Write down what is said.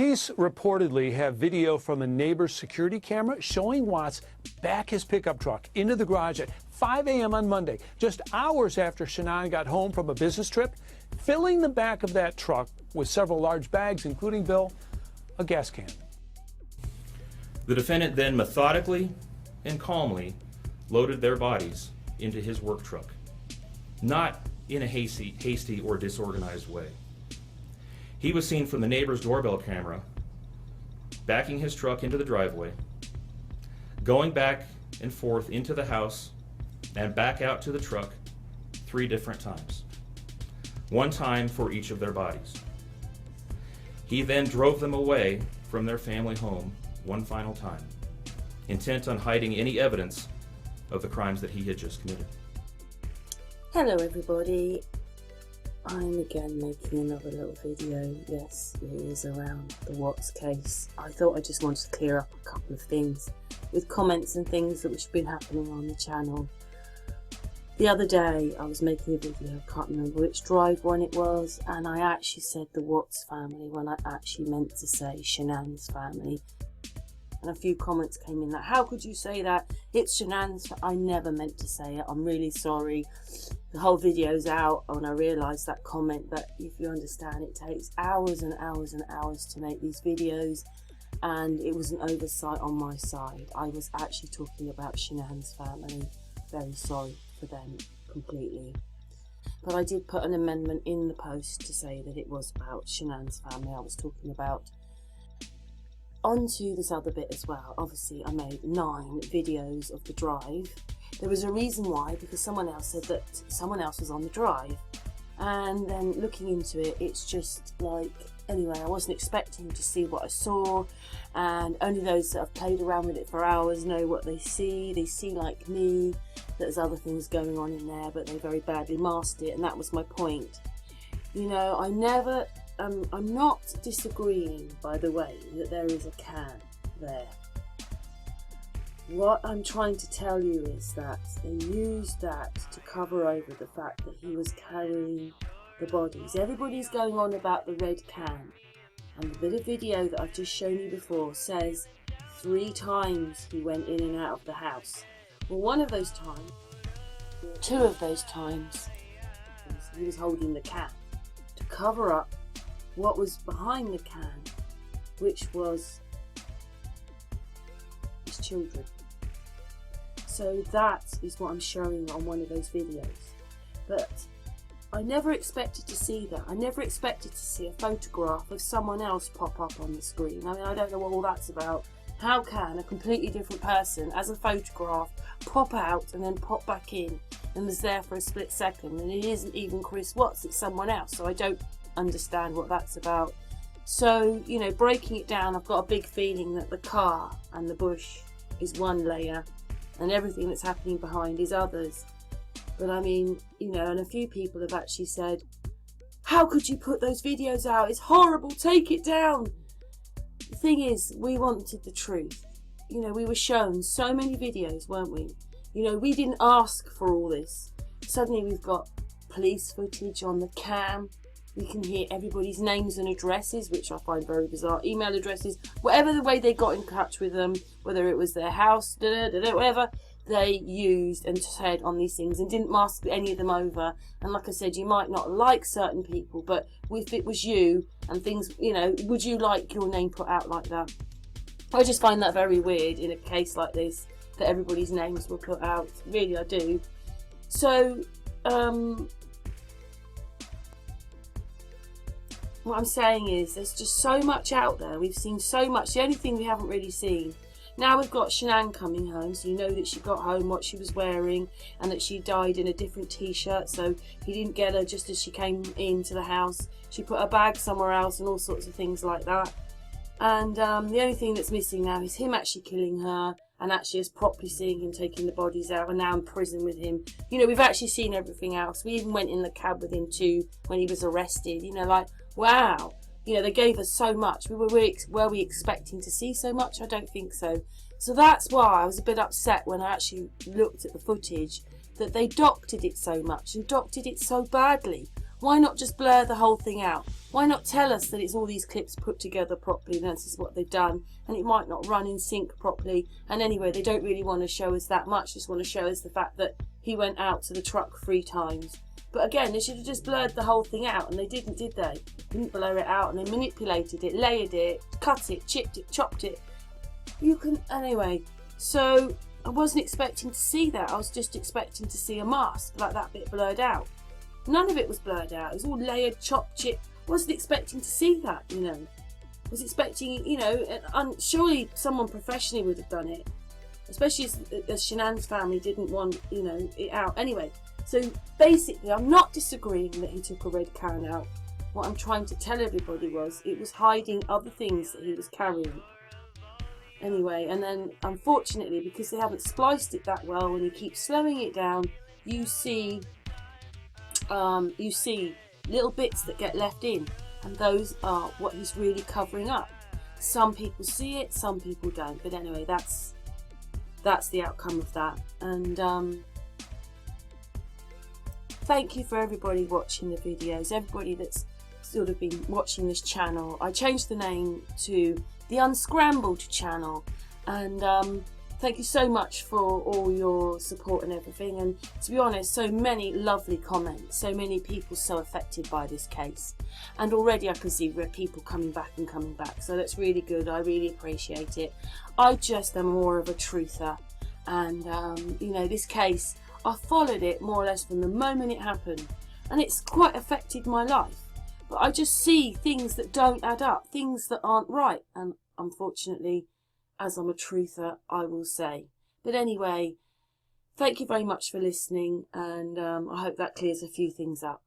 Police reportedly have video from a neighbor's security camera showing Watts back his pickup truck into the garage at 5 a.m. on Monday, just hours after Shannon got home from a business trip, filling the back of that truck with several large bags, including, Bill, a gas can. The defendant then methodically and calmly loaded their bodies into his work truck, not in a hasty or disorganized way. He was seen from the neighbor's doorbell camera backing his truck into the driveway, going back and forth into the house and back out to the truck 3 different times, 1 time for each of their bodies. He then drove them away from their family home 1 final time, intent on hiding any evidence of the crimes that he had just committed. Hello everybody, I'm again making another little video. Yes, it is around the Watts case. I thought I just wanted to clear up a couple of things with comments and things that have been happening on the channel. The other day I was making a video, I can't remember which drive one it was, and I actually said the Watts family when I actually meant to say Shannon's family. And a few comments came in that, how could you say that? It's Shannon's. I never meant to say it. I'm really sorry. The whole video's out and I realised that comment, but if you understand, it takes hours and hours and hours to make these videos, and it was an oversight on my side. I was actually talking about Shannon's family. Very sorry for them completely. But I did put an amendment in the post to say that it was about Shannon's family I was talking about. On to this other bit as well. Obviously I made 9 videos of the drive. There was a reason why, because someone else said that someone else was on the drive, and then looking into it, it's just like, anyway, I wasn't expecting to see what I saw, and only those that have played around with it for hours know what they see. They see, like me, that there's other things going on in there, but they very badly masked it, and that was my point. You know, I'm not disagreeing, by the way, that there is a can there. What I'm trying to tell you is that they used that to cover over the fact that he was carrying the bodies. Everybody's going on about the red can, and the bit of video that I've just shown you before says 3 times he went in and out of the house. Well, one of those times, 2 of those times, he was holding the can to cover up what was behind the can, which was his children. So that is what I'm showing on one of those videos. But I never expected to see that. I never expected to see a photograph of someone else pop up on the screen. I mean, I don't know what all that's about. How can a completely different person, as a photograph, pop out and then pop back in and was there for a split second? And it isn't even Chris Watts, it's someone else. So I don't understand what that's about. So, you know, breaking it down, I've got a big feeling that the car and the bush is one layer and everything that's happening behind is others. But I mean, you know, and a few people have actually said, how could you put those videos out? It's horrible, take it down. The thing is, we wanted the truth. You know, we were shown so many videos, weren't we? You know, we didn't ask for all this. Suddenly we've got police footage on the cam. We can hear everybody's names and addresses, which I find very bizarre. Email addresses, whatever the way they got in touch with them, whether it was their house, whatever they used and said on these things, and didn't mask any of them over. And like I said, you might not like certain people, but if it was you and things, you know, would you like your name put out like that? I just find that very weird in a case like this, that everybody's names were put out. Really, I do. So, what I'm saying is there's just so much out there. We've seen so much. The only thing we haven't really seen. Now we've got Shannon coming home, so you know that she got home, what she was wearing, and that she died in a different t-shirt, so he didn't get her just as she came into the house. She put her bag somewhere else and all sorts of things like that. And the only thing that's missing now is him actually killing her, and actually us properly seeing him taking the bodies out, and now in prison with him. You know, we've actually seen everything else. We even went in the cab with him too when he was arrested. You know, like, wow. You know, they gave us so much. Were we expecting to see so much? I don't think so. So that's why I was a bit upset when I actually looked at the footage, that they doctored it so much and doctored it so badly. Why not just blur the whole thing out? Why not tell us that it's all these clips put together properly and this is what they've done, and it might not run in sync properly. And anyway, they don't really want to show us that much, just want to show us the fact that he went out to the truck 3 times. But again, they should have just blurred the whole thing out, and they didn't, did they? Didn't blur it out, and they manipulated it, layered it, cut it, chipped it, chopped it. You can, anyway, so I wasn't expecting to see that. I was just expecting to see a mask, like that bit blurred out. None of it was blurred out. It was all layered, chopped, chipped. Wasn't expecting to see that, you know. Was expecting, you know, surely someone professionally would have done it. Especially as Shanann's family didn't want, you know, it out. Anyway, so basically, I'm not disagreeing that he took a red can out. What I'm trying to tell everybody was it was hiding other things that he was carrying. Anyway, and then unfortunately, because they haven't spliced it that well, when you keep slowing it down, you see little bits that get left in, and those are what he's really covering up. Some people see it, some people don't. But anyway, that's the outcome of that. And thank you for everybody watching the videos, everybody that's sort of been watching this channel. I changed the name to the Unscrambled channel, and thank you so much for all your support and everything. And to be honest, so many lovely comments, so many people so affected by this case, and already I can see people coming back and coming back, so that's really good. I really appreciate it. I just am more of a truther, and you know, this case, I followed it more or less from the moment it happened, and it's quite affected my life. But I just see things that don't add up, things that aren't right, and unfortunately, as I'm a truther, I will say. But anyway, thank you very much for listening, and I hope that clears a few things up.